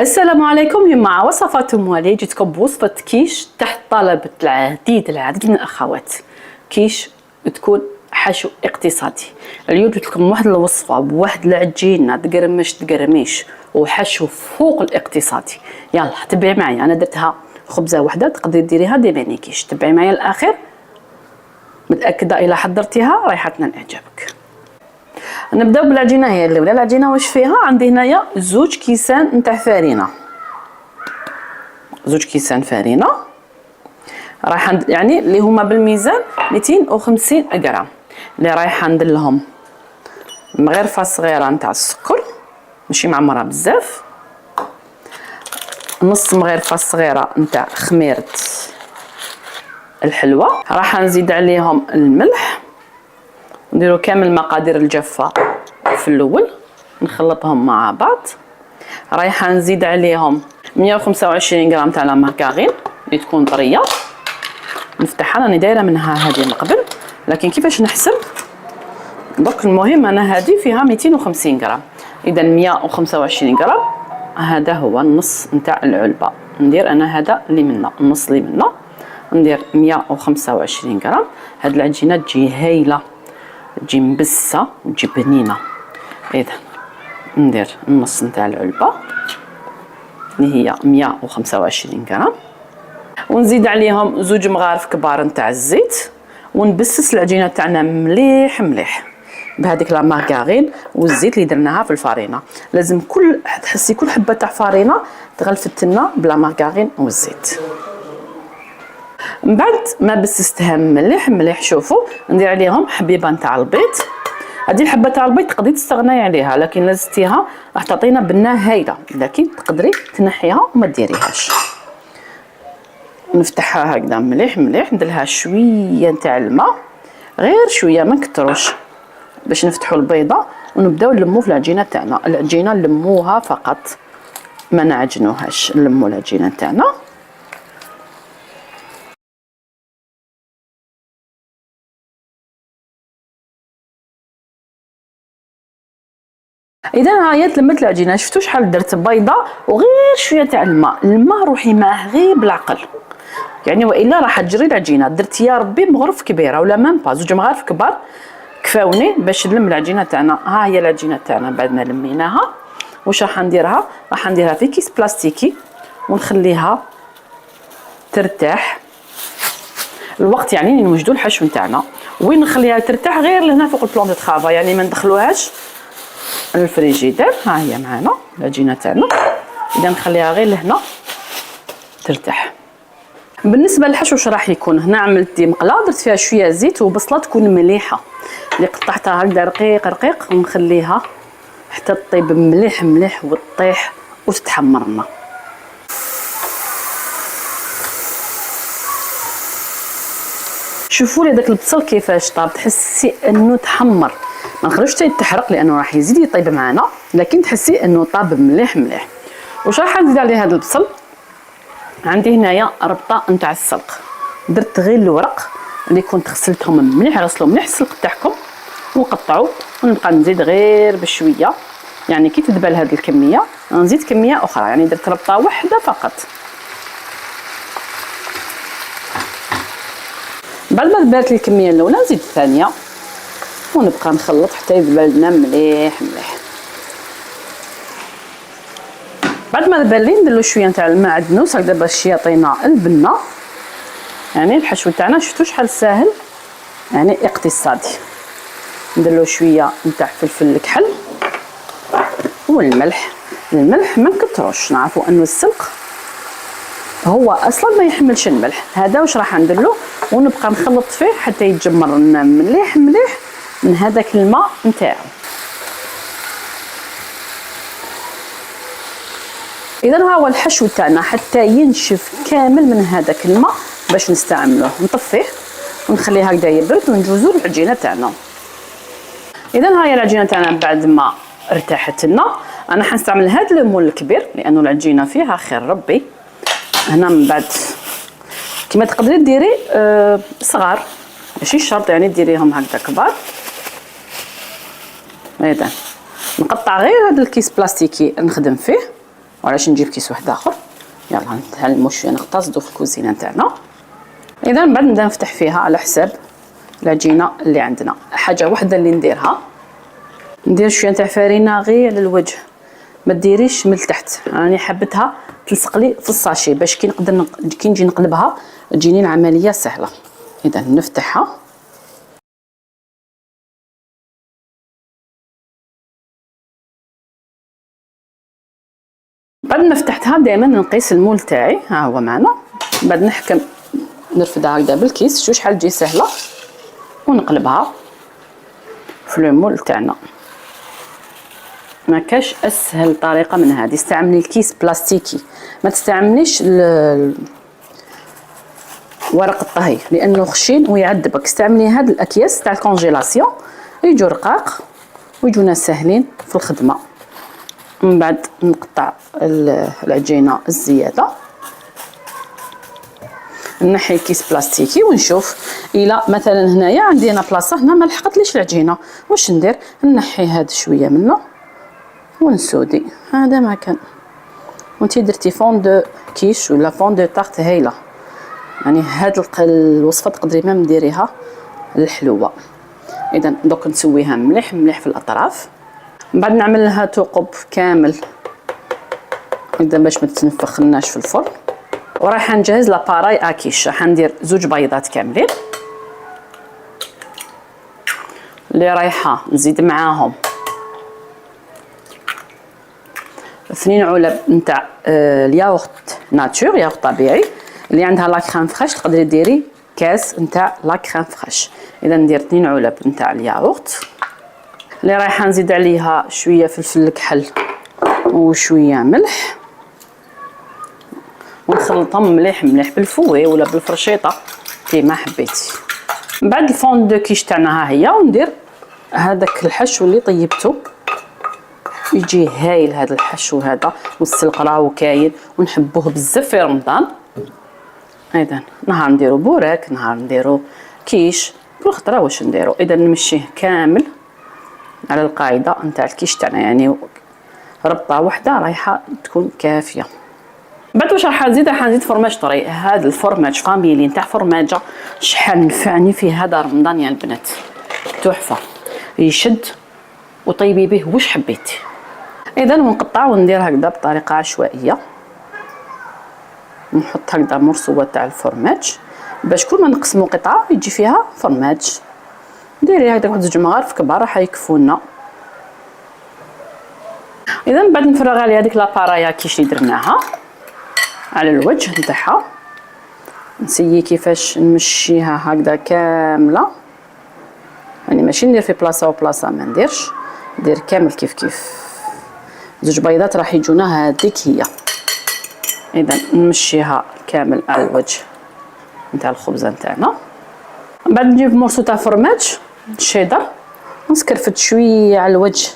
السلام عليكم. اليوم مع وصفات موالي جيتكم بوصفة كيش تحت طلب العديد من الأخوات. كيش تكون حشو اقتصادي. اليوم جبت لكم واحد الوصفة بواحد العجينة تقرميش وحشو فوق الاقتصادي. يلا تبعي معايا. أنا درتها خبزة واحدة، تقدري ديريها دي ماني كيش. تبعي معايا الأخير، متأكدة إلا حضرتيها رايحة تنال إعجابك. نبداو بالعجينه. هي الاولى العجينه واش فيها؟ عندي هنايا 2 كيسان نتاع فرينه، 2 كيسان فرينه رايحه يعني اللي هما بالميزان 250 غرام. اللي رايحه ندير لهم مغرفه صغيره نتاع السكر ماشي معمره بزاف، نص مغرفه صغيره نتاع خميره الحلوه، راح نزيد عليهم الملح، نديرو كامل المقادير الجافه في الاول نخلطهم مع بعض. رايحه نزيد عليهم 125 غرام تاع لا مارغارين اللي تكون طريه، نفتحها. راني دايره منها هذه من قبل، لكن كيفاش نحسب دوك؟ المهم انا هذه فيها 250 غرام، اذا 125 غرام هذا هو النص نتاع العلبه. ندير انا هذا اللي منا، النص اللي منا ندير 125 غرام. هاد العجينه تجي هايله، تجي مبسه وتجي بنينه. اذا ندير النص نتاع العلبه اللي هي 125 غرام، ونزيد عليهم 2 مغارف كبار نتاع الزيت، ونبسس العجينه تاعنا مليح مليح بهذيك لا مارغارين والزيت اللي درناها في الفارينه. لازم تحسي كل حبه تاع فارينه تغلفت لنا بلا مارغارين والزيت. من بعد ما بسستها مليح مليح، شوفوا ندير عليهم حبيبه نتاع البيض. هذه الحبه تاع البيض تقدري تستغناي عليها، لكن لازمتيها راح تعطينا بنه هايله، لكن تقدري تنحيها وما ديريهاش. نفتحها هكذا مليح مليح، نديرلها شويه نتاع الماء، غير شويه ما نكتروش، باش نفتحوا البيضه ونبداو نلمو في العجينه تاعنا. العجينه نلموها فقط ما نعجنوهاش، نلمو العجينه تاعنا. اذا هاهي تلمت العجينه، شفتوا شحال درت بيضه وغير شويه تاع الماء روحي معاه غير بالعقل يعني، والا راح تجري العجينه. درت يا ربي مغرف كبيره ولا مام با 2 مغارف كبار كفاوني باش نلم العجينه تاعنا. ها هي العجينه تاعنا بعد ما لميناها. واش راح نديرها؟ راح نديرها في كيس بلاستيكي ونخليها ترتاح الوقت، يعني نوجدوا الحشو نتاعنا. وين نخليها ترتاح؟ غير لهنا فوق البلون دو طرافا، يعني ما ندخلوهاش الفريجيدير. ها هي معنا العجينه تاعنا، اذا نخليها غير لهنا ترتاح. بالنسبه للحشو واش راح يكون؟ هنا عملت دي مقله درت فيها شويه زيت وبصله تكون مليحه، اللي قطعتها هكذا رقيق رقيق، ونخليها حتى تطيب مليح مليح وتطيح وتتحمر لنا. شوفوا لي داك البصل كيفاش طاب، تحسي انه تحمر، ما نخلوش حتى يتحرق لانه راح يزيد يطيب معنا، لكن تحسي انه طاب مليح مليح. واش راح نزيد عليه هذا البصل؟ عندي هنايا ربطه نتاع السلق، درت غير الورق اللي كنت غسلتهم مليح، غسلوا مليح السلق تاعكم ونقطعوا، ونبقى نزيد غير بشويه، يعني كي تدبل هذه الكميه نزيد كميه اخرى، يعني درت ربطه واحده فقط. بعد ما دبلت الكميه الاولى نزيد الثانيه، ونبقى نخلط حتى يدبل لنا مليح مليح. بعد ما دبل لي نديرلو شويه نتاع المعدنوس هكذا باش يعطينا البنه. يعني الحشو تاعنا شفتوا شحال ساهل، يعني اقتصادي. نديرلو شويه نتاع فلفل الكحل والملح. الملح ما نكتروش، نعرفوا انه السلق هو اصلا ما يحملش الملح. هذا واش راح نديرلو، ونبقى نخلط فيه حتى يتجمر لنا مليح مليح من هذاك الماء نتاعو. اذا ها هو الحشو تاعنا حتى ينشف كامل من هذاك الماء باش نستعملوه. نطفيه ونخليه هكذا يبرد ونجوزو العجينه تاعنا. اذا ها هي العجينه تاعنا بعد ما ارتاحت لنا. انا حنستعمل هذا الليمون الكبير لانه العجينه فيها خير ربي. هنا من بعد كما تقدري ديري صغار، ماشي شرط يعني ديريهم هكذا كبار. اذا نقطع غير هذا الكيس بلاستيكي نخدم فيه وعلاش نجيب كيس واحد اخر. يلا نتعلموا شويه نقتصدوا في الكوزينه نتاعنا. اذا من بعد نبدا نفتح فيها على حساب العجينه اللي عندنا. حاجه واحده اللي نديرها، ندير شويه تاع فرينه غير على الوجه، ما ديريش من التحت. راني حبتها تلصق لي في الساشي باش كي نقدر كي نجي نقلبها تجيني العمليه سهله. اذا نفتحها بعد ما فتحتها دائما نقيس المول تاعي، ها هو معنا. بعد نحكم نرفدها هكذا بالكيس، شوف شحال تجي سهله، ونقلبها في المول تاعنا. ما كاش اسهل طريقه من هذه. استعملي الكيس بلاستيكي، ما تستعمليش ورق الطهي لانه خشين ويعذبك. استعملي هاد الاكياس تاع الكونجيلاسيون، يجوا رقاق ويجونا سهلين في الخدمه. من بعد نقطع العجينه الزياده، نحي كيس بلاستيكي ونشوف الى مثلا هنايا عندي انا بلاصه هنا ما لحقتليش العجينه، واش ندير؟ نحي هاد شويه منه ونسودي. هذا ما كان. وانتي درتي فون دو كيش ولا فون دو طارت هايله، يعني هاد الوصفه تقدري ميم ديريها الحلوه. اذا دوك نسويها مليح مليح في الاطراف. من بعد نعمل لها ثقب كامل هكذا باش ما تنفخناش في الفرن. ورايحه نجهز لاباراي اكيش. راح ندير 2 بيضات كاملين اللي رايحه نزيد معاهم 2 علب نتاع الياغورت ناتور، ياغورت طبيعي. اللي عندها لا كريم فريش تقدري ديري كاس نتاع لا كريم فريش. اذا ندير 2 علب نتاع الياغورت اللي رايحه نزيد عليها شويه فلفل الكحل وشويه ملح، ونخلطهم مليح مليح بالفوي ولا بالفرشيطه كيما حبيتي. من بعد الفون دو كيش تاعنا ها هي، وندير هذاك الحشو اللي طيبته. يجي هايل هذا الحشو هذا، والسلق راهو كاين ونحبوه بزاف في رمضان. اذا نهار نديرو بوراك، نهار نديرو كيش، كل خطره واش نديرو. اذا نمشيه كامل على القاعده نتاع الكيش تاعنا، يعني ربطه واحده رايحه تكون كافيه. بعد واش راح نزيد فرماج طري. هذا الفرماج فاميلي نتاع فرماجه شحال نفعني فيه هذا رمضان يا البنات، تحفه، يشد وطيبي به واش حبيتي. اذا ونقطع وندير هكذا بطريقه عشوائيه، نحط هكذا مرسوه تاع الفرماج باش كل ما نقسمو قطعه يجي فيها فرماج. ديري هكذا واحد 2 مغارف كبار راح يكفونا. اذا بعد نفرغ عليها هذيك لابارايا كيش اللي درناها على الوجه نتاعها. نسيي كيفاش نمشيها هكذا كامله، يعني ماشي ندير في بلاصه وبلاصه ما نديرش، ندير كامل كيف كيف. 2 بيضات راح يجونا هذيك هي. اذا نمشيها كامل على الوجه نتاع الخبزه نتاعنا. بعد نجيب مرسو تاع فرماج شيدر ونسكرفت شويه على الوجه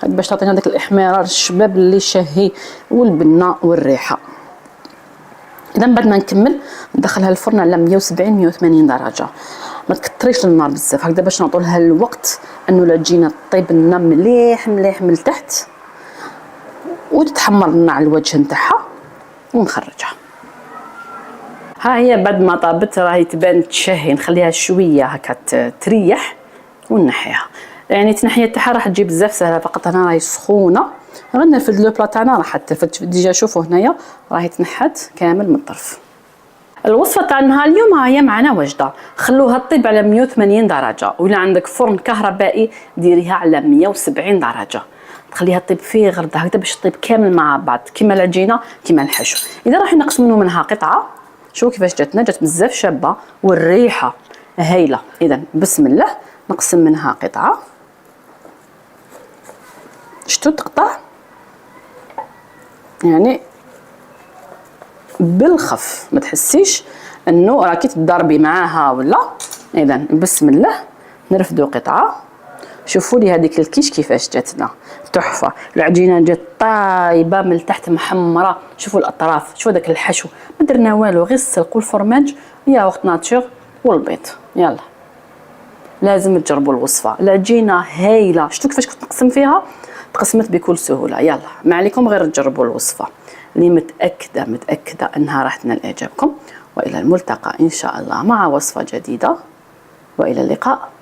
باش تعطينا داك الاحمرار الشباب اللي شهي والبنه والريحه. اذا بعد ما نكمل ندخلها الفرن على 170 180 درجه، ما تكثريش النار بزاف هكذا باش نعطوا لها الوقت انه العجينه طيب لنا مليح مليح من التحت وتتحمر لنا على الوجه نتاعها. ونخرجها. ها هي بعد ما طابت راهي تبان تشهي. نخليها شويه هكا تريح ونحيها، يعني التنحيه تاعها راح تجي بزاف سهله. فقط هنا راهي سخونه، غير نرفد لو بلا تاعنا راح ترفد ديجا. شوفوا هنايا راهي تنحت كامل من الطرف. الوصفه تاع نهار اليوم ها هي معنا واجده. خلوها تطيب على 180 درجه، ولا عندك فرن كهربائي ديريها على 170 درجه. تخليها تطيب فيه غرده هكذا باش تطيب كامل مع بعض كيما العجينه كيما الحشو. اذا راح نقسم منها قطعه. شوفوا كيفاش جات بزاف شابه والريحه هايله. اذا بسم الله نقسم منها قطعه. شتو تقطع يعني بالخف، ما تحسيش انه راكي تضربي معاها ولا. اذا بسم الله نرفدوا قطعه. شوفوا لي هذيك الكيش كيفاش جاتنا تحفه. العجينه جات طايبه من التحت محمره. شوفوا الاطراف، شوفوا داك الحشو ما درنا والو، غير السلق والفرماج ياغورت ناتور والبيض. يلا لازم تجربوا الوصفه. العجينه هايله. شفتوا كيفاش كنت نقسم فيها؟ تقسمت بكل سهوله. يلا ما عليكم غير تجربوا الوصفه. اللي متأكدة أنها راح تنال إعجابكم. وإلى الملتقى إن شاء الله مع وصفة جديدة، وإلى اللقاء.